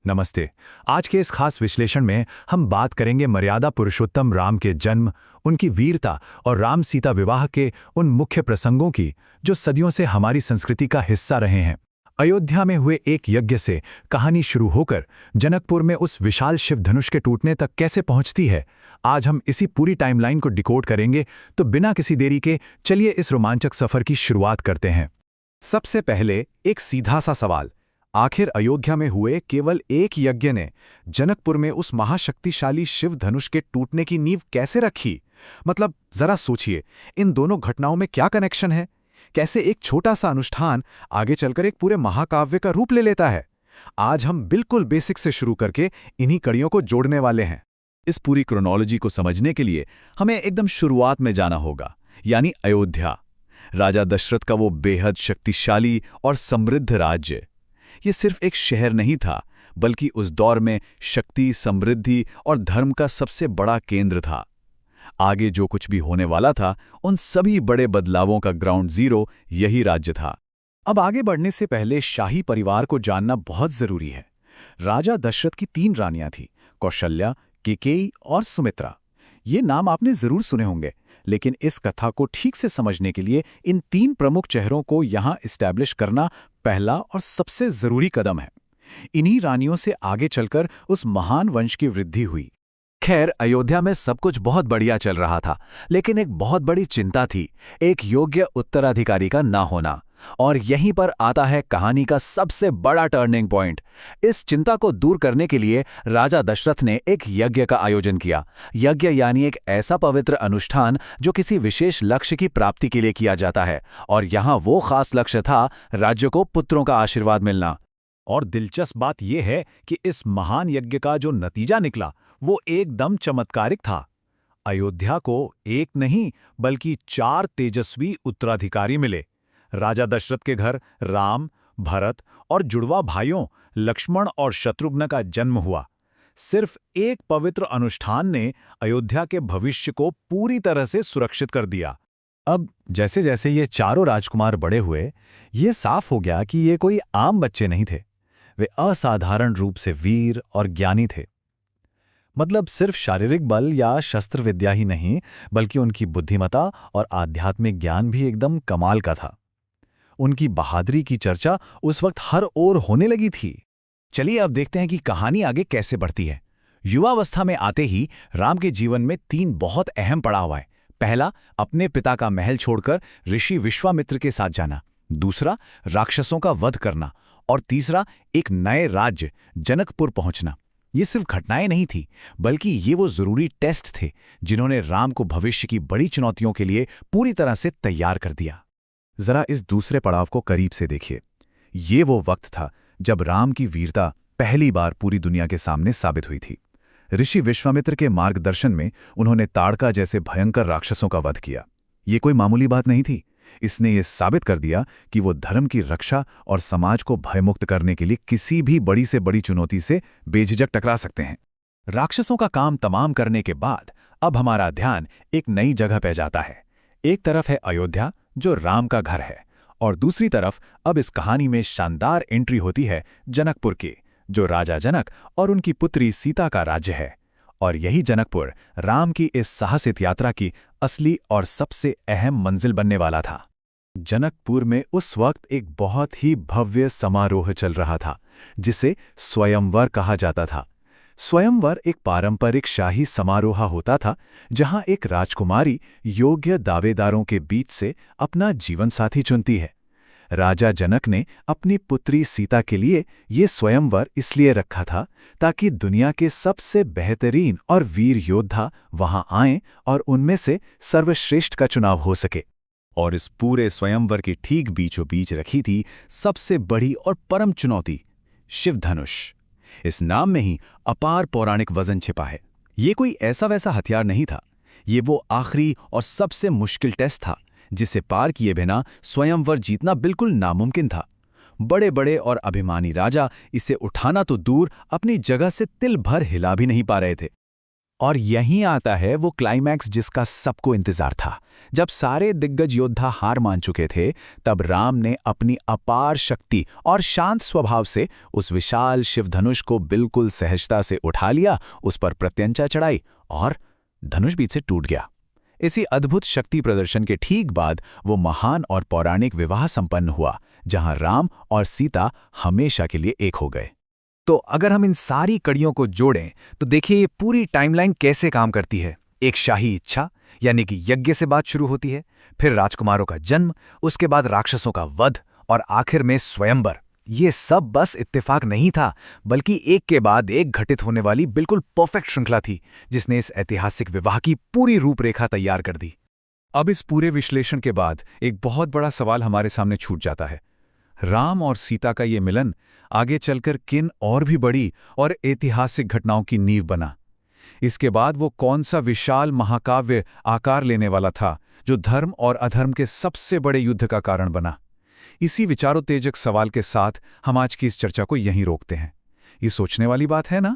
नमस्ते। आज के इस खास विश्लेषण में हम बात करेंगे मर्यादा पुरुषोत्तम राम के जन्म, उनकी वीरता और राम सीता विवाह के उन मुख्य प्रसंगों की जो सदियों से हमारी संस्कृति का हिस्सा रहे हैं। अयोध्या में हुए एक यज्ञ से कहानी शुरू होकर जनकपुर में उस विशाल शिव धनुष के टूटने तक कैसे पहुंचती है, आज हम इसी पूरी टाइमलाइन को डिकोड करेंगे। तो बिना किसी देरी के चलिए इस रोमांचक सफर की शुरुआत करते हैं। सबसे पहले एक सीधा सा सवाल, आखिर अयोध्या में हुए केवल एक यज्ञ ने जनकपुर में उस महाशक्तिशाली शिव धनुष के टूटने की नींव कैसे रखी? मतलब जरा सोचिए, इन दोनों घटनाओं में क्या कनेक्शन है? कैसे एक छोटा सा अनुष्ठान आगे चलकर एक पूरे महाकाव्य का रूप ले लेता है? आज हम बिल्कुल बेसिक से शुरू करके इन्हीं कड़ियों को जोड़ने वाले हैं। इस पूरी क्रोनोलॉजी को समझने के लिए हमें एकदम शुरुआत में जाना होगा, यानी अयोध्या, राजा दशरथ का वो बेहद शक्तिशाली और समृद्ध राज्य। ये सिर्फ एक शहर नहीं था, बल्कि उस दौर में शक्ति, समृद्धि और धर्म का सबसे बड़ा केंद्र था। आगे जो कुछ भी होने वाला था, उन सभी बड़े बदलावों का ग्राउंड जीरो यही राज्य था। अब आगे बढ़ने से पहले शाही परिवार को जानना बहुत जरूरी है। राजा दशरथ की 3 रानियां थीं, कौशल्या, कैकेयी और सुमित्रा। ये नाम आपने जरूर सुने होंगे, लेकिन इस कथा को ठीक से समझने के लिए इन 3 प्रमुख चेहरों को यहाँ इस्टेब्लिश करना पहला और सबसे जरूरी कदम है। इन्हीं रानियों से आगे चलकर उस महान वंश की वृद्धि हुई। खैर, अयोध्या में सब कुछ बहुत बढ़िया चल रहा था, लेकिन एक बहुत बड़ी चिंता थी, एक योग्य उत्तराधिकारी का ना होना। और यहीं पर आता है कहानी का सबसे बड़ा टर्निंग पॉइंट। इस चिंता को दूर करने के लिए राजा दशरथ ने एक यज्ञ का आयोजन किया। यज्ञ यानी एक ऐसा पवित्र अनुष्ठान जो किसी विशेष लक्ष्य की प्राप्ति के लिए किया जाता है, और यहाँ वो खास लक्ष्य था राज्य को पुत्रों का आशीर्वाद मिलना। और दिलचस्प बात यह है कि इस महान यज्ञ का जो नतीजा निकला वो एकदम चमत्कारिक था। अयोध्या को एक नहीं बल्कि 4 तेजस्वी उत्तराधिकारी मिले। राजा दशरथ के घर राम, भरत और जुड़वा भाइयों लक्ष्मण और शत्रुघ्न का जन्म हुआ। सिर्फ एक पवित्र अनुष्ठान ने अयोध्या के भविष्य को पूरी तरह से सुरक्षित कर दिया। अब जैसे जैसे ये चारों राजकुमार बड़े हुए, ये साफ हो गया कि ये कोई आम बच्चे नहीं थे। वे असाधारण रूप से वीर और ज्ञानी थे। मतलब सिर्फ शारीरिक बल या शस्त्र विद्या ही नहीं, बल्कि उनकी बुद्धिमत्ता और आध्यात्मिक ज्ञान भी एकदम कमाल का था। उनकी बहादुरी की चर्चा उस वक्त हर ओर होने लगी थी। चलिए अब देखते हैं कि कहानी आगे कैसे बढ़ती है। युवावस्था में आते ही राम के जीवन में 3 बहुत अहम पड़ाव आए। पहला, अपने पिता का महल छोड़कर ऋषि विश्वामित्र के साथ जाना। दूसरा, राक्षसों का वध करना। और तीसरा, एक नए राज्य जनकपुर पहुंचना। ये सिर्फ घटनाएं नहीं थी, बल्कि ये वो जरूरी टेस्ट थे जिन्होंने राम को भविष्य की बड़ी चुनौतियों के लिए पूरी तरह से तैयार कर दिया। जरा इस दूसरे पड़ाव को करीब से देखिए। ये वो वक्त था जब राम की वीरता पहली बार पूरी दुनिया के सामने साबित हुई थी। ऋषि विश्वामित्र के मार्गदर्शन में उन्होंने ताड़का जैसे भयंकर राक्षसों का वध किया। ये कोई मामूली बात नहीं थी। इसने ये साबित कर दिया कि वो धर्म की रक्षा और समाज को भयमुक्त करने के लिए किसी भी बड़ी से बड़ी चुनौती से बेझिझक टकरा सकते हैं। राक्षसों का काम तमाम करने के बाद अब हमारा ध्यान एक नई जगह पे जाता है। एक तरफ है अयोध्या, जो राम का घर है, और दूसरी तरफ अब इस कहानी में शानदार एंट्री होती है जनकपुर की, जो राजा जनक और उनकी पुत्री सीता का राज्य है। और यही जनकपुर राम की इस साहसिक यात्रा की असली और सबसे अहम मंजिल बनने वाला था। जनकपुर में उस वक्त एक बहुत ही भव्य समारोह चल रहा था, जिसे स्वयंवर कहा जाता था। स्वयंवर एक पारंपरिक शाही समारोह होता था, जहां एक राजकुमारी योग्य दावेदारों के बीच से अपना जीवनसाथी चुनती है। राजा जनक ने अपनी पुत्री सीता के लिए ये स्वयंवर इसलिए रखा था ताकि दुनिया के सबसे बेहतरीन और वीर योद्धा वहां आएं और उनमें से सर्वश्रेष्ठ का चुनाव हो सके। और इस पूरे स्वयंवर के ठीक बीचों बीच रखी थी सबसे बड़ी और परम चुनौती, शिवधनुष। इस नाम में ही अपार पौराणिक वजन छिपा है। ये कोई ऐसा वैसा हथियार नहीं था। ये वो आखिरी और सबसे मुश्किल टेस्ट था जिसे पार किए बिना स्वयंवर जीतना बिल्कुल नामुमकिन था। बड़े बड़े और अभिमानी राजा इसे उठाना तो दूर, अपनी जगह से तिल भर हिला भी नहीं पा रहे थे। और यहीं आता है वो क्लाइमैक्स जिसका सबको इंतजार था। जब सारे दिग्गज योद्धा हार मान चुके थे, तब राम ने अपनी अपार शक्ति और शांत स्वभाव से उस विशाल शिवधनुष को बिल्कुल सहजता से उठा लिया, उस पर प्रत्यंचा चढ़ाई और धनुष बीच से टूट गया। इसी अद्भुत शक्ति प्रदर्शन के ठीक बाद वो महान और पौराणिक विवाह संपन्न हुआ, जहां राम और सीता हमेशा के लिए एक हो गए। तो अगर हम इन सारी कड़ियों को जोड़ें तो देखिए ये पूरी टाइमलाइन कैसे काम करती है। एक शाही इच्छा यानी कि यज्ञ से बात शुरू होती है, फिर राजकुमारों का जन्म, उसके बाद राक्षसों का वध और आखिर में स्वयंवर। ये सब बस इत्तेफाक नहीं था, बल्कि एक के बाद एक घटित होने वाली बिल्कुल परफेक्ट श्रृंखला थी, जिसने इस ऐतिहासिक विवाह की पूरी रूपरेखा तैयार कर दी। अब इस पूरे विश्लेषण के बाद एक बहुत बड़ा सवाल हमारे सामने छूट जाता है। राम और सीता का ये मिलन आगे चलकर किन और भी बड़ी और ऐतिहासिक घटनाओं की नींव बना? इसके बाद वो कौन सा विशाल महाकाव्य आकार लेने वाला था, जो धर्म और अधर्म के सबसे बड़े युद्ध का कारण बना? इसी विचारोत्तेजक सवाल के साथ हम आज की इस चर्चा को यहीं रोकते हैं। ये सोचने वाली बात है ना?